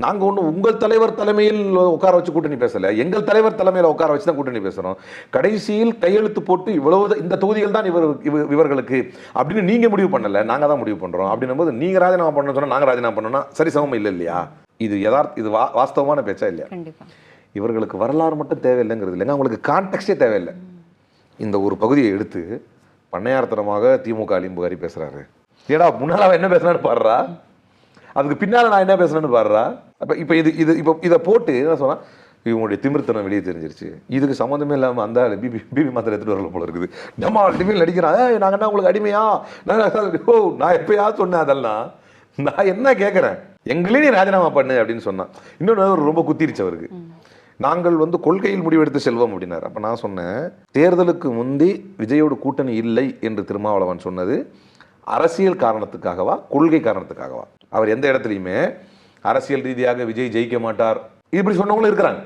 நாங்கள் ஒன்றும் உங்கள் தலைவர் தலைமையில் உட்கார வச்சு கூட்டணி பேசலை, எங்கள் தலைவர் தலைமையில் உட்கார வச்சு தான் கூட்டணி பேசுகிறோம். கடைசியில் கையெழுத்து போட்டு இவ்வளவு இந்த தொகுதிகள் தான் இவர்களுக்கு அப்படின்னு நீங்கள் முடிவு பண்ணலை, நாங்கள் தான் முடிவு பண்ணுறோம். அப்படின்னும் போது நீங்கள் ராஜினாமா பண்ணணும்னு சொன்னால் நாங்கள் ராஜினாமா பண்ணோம்னா சரி சமம் இல்லை இல்லையா? இது இது வாஸ்தவமான பேச்சா இல்லையா? இவர்களுக்கு வரலாறு மட்டும் தேவையில்லைங்கிறது இல்லைங்க, அவங்களுக்கு கான்டெக்ஸ்டே தேவையில்லை. இந்த ஒரு பகுதியை எடுத்து பண்ணையார்த்தனமாக திமுக அலிம்புகாரி பேசுறாரு. ஏடா முன்னால அவன் என்ன பேசுறான்னு பாடுறா, அதுக்கு பின்னால நான் என்ன பேசுறேன்னு பாடுறா. அப்ப இப்ப இதை போட்டு என்ன சொன்னா, இவங்களுடைய திமிர்த்தனம் வெளியே தெரிஞ்சிருச்சு. இதுக்கு சம்மந்தமே இல்லாமல் அந்த பிபி மாத்திரை எடுத்துட்டு வரல போல இருக்குது. நம்ம டிமில் நடிக்கிறான், நாங்கள் என்ன உங்களுக்கு அடிமையா? நான் எப்பயா சொன்னேன் அதெல்லாம், நான் என்ன கேட்குறேன், எங்களே நீ ராஜினாமா பண்ணு அப்படின்னு சொன்னான். இன்னொன்று ரொம்ப குத்திருச்சு அவருக்கு. நாங்கள் வந்து கொள்கையில் முடிவெடுத்து செல்வோம் அப்படின்னார். அப்போ நான் சொன்னேன், தேர்தலுக்கு முந்தி விஜயோடு கூட்டணி இல்லை என்று திருமாவளவன் சொன்னது அரசியல் காரணத்துக்காகவா கொள்கை காரணத்துக்காகவா? அவர் எந்த இடத்துலையுமே அரசியல் ரீதியாக விஜய் ஜெயிக்க மாட்டார் இப்படி சொன்னவங்களும் இருக்கிறாங்க.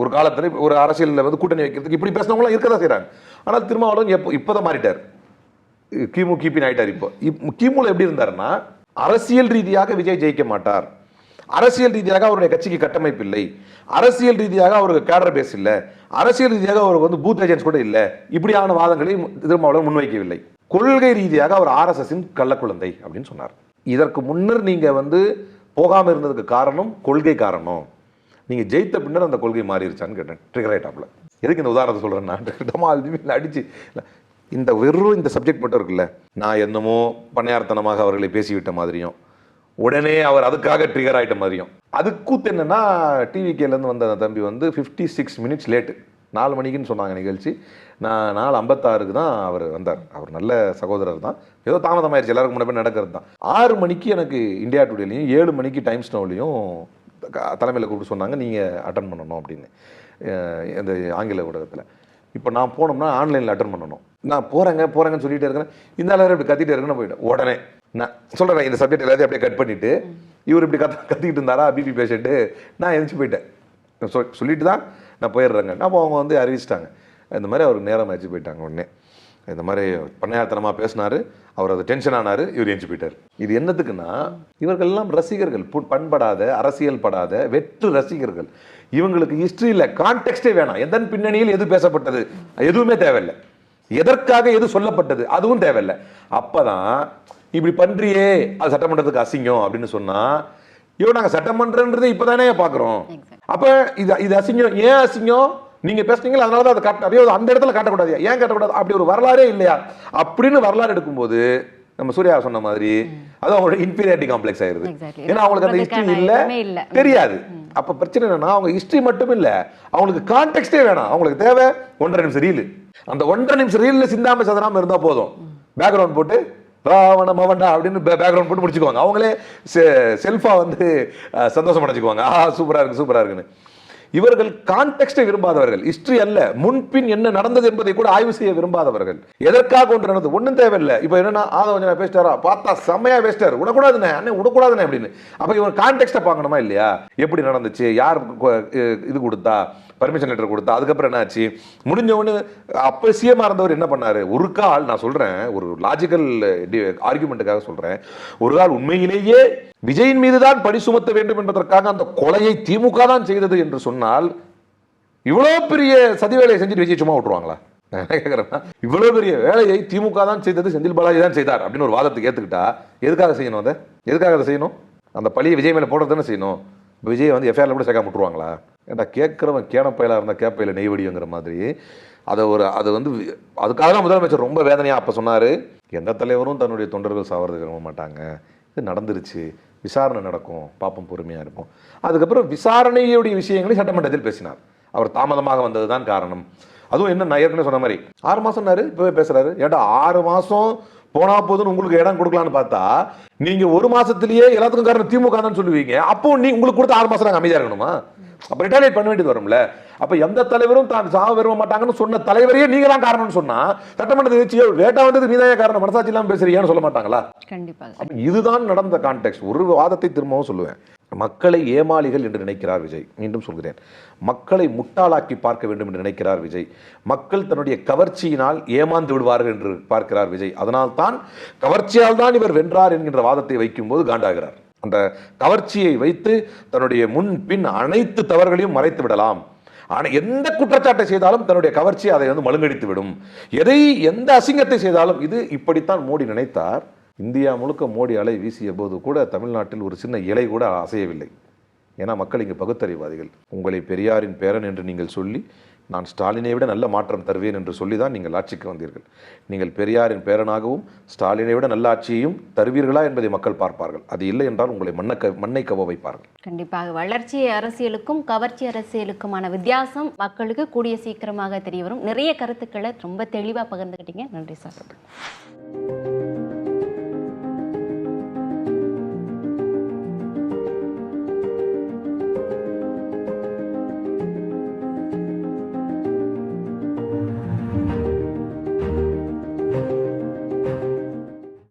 ஒரு காலத்தில் ஒரு அரசியலில் வந்து கூட்டணி வைக்கிறதுக்கு இப்படி பேசினவங்களாம் இருக்க தான் செய்கிறாங்க. ஆனால் திருமாவளவன் இப்போதான் மாறிட்டார், கிபின்னு ஆயிட்டார். இப்போ கிமுல எப்படி இருந்தாருன்னா, அரசியல் ரீதியாக விஜய் ஜெயிக்க மாட்டார், அரசியல் ரீதியாக அவருடைய கட்சிக்கு கட்டமைப்பு இல்லை, அரசியல் ரீதியாக அவருக்கு கேடர் பேஸ் இல்லை, அரசியல் ரீதியாக அவருக்கு வந்து பூத் ஏஜென்ட்ஸ் கூட இல்லை, இப்படியான வாதங்களை திருமாவளவன் முன்வைக்கவில்லை. கொள்கை ரீதியாக அவர் ஆர்எஸ்எஸின் கள்ளக்குழந்தை அப்படின்னு சொன்னார். இதற்கு முன்னர் நீங்க வந்து போகாமல் இருந்ததுக்கு காரணம் கொள்கை காரணம், நீங்க ஜெயித்த பின்னர் அந்த கொள்கை மாறிடுச்சான்னு கேட்டேன். ட்ரிகர் ஆயிட்டாப்ல. எதுக்கு இந்த உதாரணத்தை சொல்றேன் நான், அடிச்சு இந்த வெறும் இந்த சப்ஜெக்ட் மட்டும் இருக்குல்ல, நான் என்னமோ பண்ணையார்த்தனமாக அவர்களை பேசிவிட்ட மாதிரியும், உடனே அவர் அதுக்காக ட்ரிகர் ஆகிட்ட மாதிரியும். அதுக்கூத்து என்னன்னா, டிவிகேலேருந்து வந்த அந்த தம்பி வந்து 56 மினிட்ஸ் லேட்டு, 4 மணிக்குன்னு சொன்னாங்க நிகழ்ச்சி, நான் 4:56 தான் அவர் வந்தார். அவர் நல்ல சகோதரர் தான், ஏதோ தாமதமாயிருச்சு, எல்லாருக்கும் முன்னாடி நடக்கிறது தான். 6 மணிக்கு எனக்கு இந்தியா டுடேலையும் 7 மணிக்கு டைம்ஸ் நவுலையும் தலைமையில் கூப்பிட்டு சொன்னாங்க, நீங்கள் அட்டன் பண்ணணும் அப்படின்னு, இந்த ஆங்கில ஊடகத்தில். இப்போ நான் போனோம்னா ஆன்லைனில் அட்டன் பண்ணணும். நான் போகிறேங்கன்னு சொல்லிகிட்டே இருக்கிறேன், இந்த அளவு இப்படி கத்திட்டே இருக்குன்னு போயிட்டேன். உடனே நான் சொல்கிறேன், இந்த சப்ஜெக்ட் எல்லாத்தையும் அப்படியே கட் பண்ணிவிட்டு, இவர் இப்படி கத்திக்கிட்டு இருந்தாரா பிபி பேஷண்ட்டு, நான் எழுந்துச்சு போயிட்டேன். சொல்லிட்டு தான் நான் போயிடுறேங்க. அப்போ அவங்க வந்து அறிவிச்சிட்டாங்க, இந்த மாதிரி அவருக்கு நேரம் ஆச்சு போயிட்டாங்க. உடனே இந்த மாதிரி பண்ணையாத்தனமாக பேசினார், அவர் அது டென்ஷன் ஆனார், இவர் எழுந்து போயிட்டார். இது என்னத்துக்குன்னா, இவர்கள்லாம் ரசிகர்கள், பண்படாத அரசியல் படாத வெற்று ரசிகர்கள். இவங்களுக்கு ஹிஸ்டரியில் கான்டெக்ஸ்டே வேணாம், எதன் பின்னணியில் எது பேசப்பட்டது எதுவுமே தேவையில்லை, எதற்காக எது சொல்லப்பட்டது அதுவும் தேவையில்லை. அப்பதான் இப்படி பண்றியே அது சட்டமன்றத்துக்கு அசிங்கம் அப்படின்னு சொன்னா, இவன் நாங்கள் சட்டமன்றன்றது இப்பதானே பார்க்குறோம். அப்ப இது அசிங்கம், ஏன் அசிங்கம்? நீங்க பேசுனீங்களா, அதனால தான் அதை காட்ட, அந்த இடத்துல காட்டக்கூடாது, ஏன் காட்டக்கூடாது? அப்படி ஒரு வரலாறே இல்லையா அப்படின்னு வரலாறு எடுக்கும்போது நம்ம சூர்யா சொன்ன மாதிரி அது அவங்களோட இன்ஃபீரியாரிட்டி காம்ப்ளெக்ஸ் ஆயிருது. ஏன்னா அவங்களுக்கு அந்த ஹிஸ்டரி இல்ல, தெரியாது. அப்ப பிரச்சனை என்னன்னா, அவங்க ஹிஸ்டரி மட்டும் இல்ல, அவங்களுக்கு கான்டெக்ஸ்டே வேணாம். அவங்களுக்கு தேவை 1.5 நிமிஷம் ரீல். அந்த 1.5 நிமிஷம் ரீல்ல சிந்தாம சதராம இருந்தா போதும், பேக்ரவுண்ட் போட்டு ராவண மவண்டா அப்படின்னு பேக்ரவுண்ட் போட்டு முடிச்சுக்குவாங்க. அவங்களே செல்ஃபா வந்து சந்தோஷம் அடைச்சுக்குவாங்க, சூப்பரா இருக்குன்னு. இவர்கள் கான்டெக்ஸ்டை விரும்பாதவர்கள், ஹிஸ்டரி அல்ல, முன்பின் என்ன நடந்தது என்பதை கூட ஆய்வு செய்ய விரும்பாதவர்கள். எதற்காக ஒன்று நடந்தது ஒன்றும் தேவையில்லை. இப்போ என்னன்னா, ஆதவஞ்சனா பேசிட்டாரா, பார்த்தா செம்மையா பேசிட்டாரு, விடக்கூடாதுண்ணே அண்ணன் விடக்கூடாதுண்ணே அப்படின்னு. அப்போ இவன் கான்டெக்ஸ்டை பார்க்கணுமா இல்லையா? எப்படி நடந்துச்சு, யார் இது கொடுத்தா, பர்மிஷன் லெட்டர் கொடுத்தா, அதுக்கப்புறம் என்ன ஆச்சு, முடிஞ்ச ஒன்று. அப்போ சிஎம்மா இருந்தவர் என்ன பண்ணாரு? ஒரு கால், நான் சொல்றேன், ஒரு லாஜிக்கல் ஆர்குமெண்ட்டுக்காக சொல்றேன், ஒரு கால் உண்மையிலேயே விஜயின் மீதுதான் பழி சுமத்த வேண்டும் என்பதற்காக அந்த கொலையை திமுக தான் செய்தது என்று சொன்னால், இவ்வளவு பெரிய சதி வேலையை செஞ்சுட்டு விஜய் சும்மா விட்டுருவாங்களா? இவ்வளவு பெரிய வேலையை திமுக தான் செய்தது, செந்தில் பாலாஜி தான் செய்தார் அப்படின்னு ஒரு வாதத்துக்கு ஏத்துக்கிட்டா எதுக்காக செய்யணும்? அதை எதுக்காக அதை செய்யணும்? அந்த பழியை விஜய் மேல போடுறது தானே செய்யணும். விஜய் வந்து எஃப்ஐஆர்ல கூட சேர்க்காம விட்டுருவாங்களா? ஏன்டா கேட்குறவன் கேனப்பயிலாக இருந்தால் கேப்பையில் நெய்வடிங்கிற மாதிரி அது வந்து அதுக்காக தான் முதலமைச்சர் ரொம்ப வேதனையாக அப்போ சொன்னார், எந்த தலைவரும் தன்னுடைய தொண்டர்கள் சாவறதுக்கு விரும்ப மாட்டாங்க, இது நடந்துருச்சு, விசாரணை நடக்கும், பாப்பம் பொறுமையாக இருக்கும். அதுக்கப்புறம் விசாரணையுடைய விஷயங்களை சட்டமன்றத்தில் பேசினார். அவர் தாமதமாக வந்தது தான் காரணம். அதுவும் என்ன, நான் ஏற்கனவே சொன்ன மாதிரி 6 மாதம்னாரு, இப்போவே பேசுறாரு. ஏன்டா 6 மாதம் போனா போதுன்னு உங்களுக்கு இடம் கொடுக்கலான்னு பார்த்தா, நீங்க 1 மாசத்திலேயே எல்லாத்துக்கும் காரணம் திமுக தான் சொல்லுவீங்க. அப்போ உங்களுக்கு கொடுத்த 6 மாசம் நாங்கள் அமைதியா இருக்கணுமா? அப்ப ரிட்டாலியேட் பண்ண வேண்டியது வரும்ல. அப்ப எந்த தலைவரும் தான் சாவ விரும்ப மாட்டாங்கன்னு சொன்ன தலைவரையே நீங்க தான் காரணம்னு சொன்னா, சட்டமன்றத்தை லேட்டா வந்தது நீதான் காரணம், மனசாட்சி இல்லாம பேசுறீங்கன்னு சொல்ல மாட்டாங்களா? கண்டிப்பா. அப்ப இதுதான் நடந்த கான்டெக்ஸ்ட். ஒரு வாதத்தை திரும்பவும் சொல்லுவேன், மக்களை ஏமாளிகள் என்று நினைக்கிறார் விஜய். மீண்டும் சொல்கிறேன், மக்களை முட்டாளாக்கி பார்க்க வேண்டும் என்று நினைக்கிறார் விஜய். மக்கள் தன்னுடைய கவர்ச்சியினால் ஏமாந்து விடுவார்கள் என்று பார்க்கிறார் விஜய். அதனால் தான் கவர்ச்சியால் தான் இவர் வென்றார் என்கின்ற வாதத்தை வைக்கும்போது காண்டாகிறார். அந்த கவர்ச்சியை வைத்து தன்னுடைய முன் பின் அனைத்து தவறுகளையும் மறைத்து விடலாம். ஆனால் எந்த குற்றச்சாட்டை செய்தாலும் தன்னுடைய கவர்ச்சியை அதை மழுங்கடித்து விடும். எந்த அசிங்கத்தை செய்தாலும் இது இப்படித்தான் மோடி நினைத்தார். இந்தியா முழுக்க மோடி அலை வீசிய போது கூட தமிழ்நாட்டில் ஒரு சின்ன இலை கூட அசையவில்லை. ஏன்னா மக்கள் இங்கு பகுத்தறிவாதிகள். உங்களை பெரியாரின் பேரன் என்று நீங்கள் சொல்லி நான் ஸ்டாலினை விட நல்ல மாற்றம் தருவேன் என்று சொல்லி தான் நீங்கள் ஆட்சிக்கு வந்தீர்கள். நீங்கள் பெரியாரின் பேரனாகவும் ஸ்டாலினை விட நல்ல ஆட்சியையும் தருவீர்களா என்பதை மக்கள் பார்ப்பார்கள். அது இல்லை என்றால் உங்களை மண்ணை கவ வைப்பார்கள். கண்டிப்பாக வளர்ச்சி அரசியலுக்கும் கவர்ச்சி அரசியலுக்குமான வித்தியாசம் மக்களுக்கு கூடிய சீக்கிரமாக தெரிய வரும். நிறைய கருத்துக்களை ரொம்ப தெளிவாக பகிர்ந்துக்கிட்டீங்க. நன்றி சார்.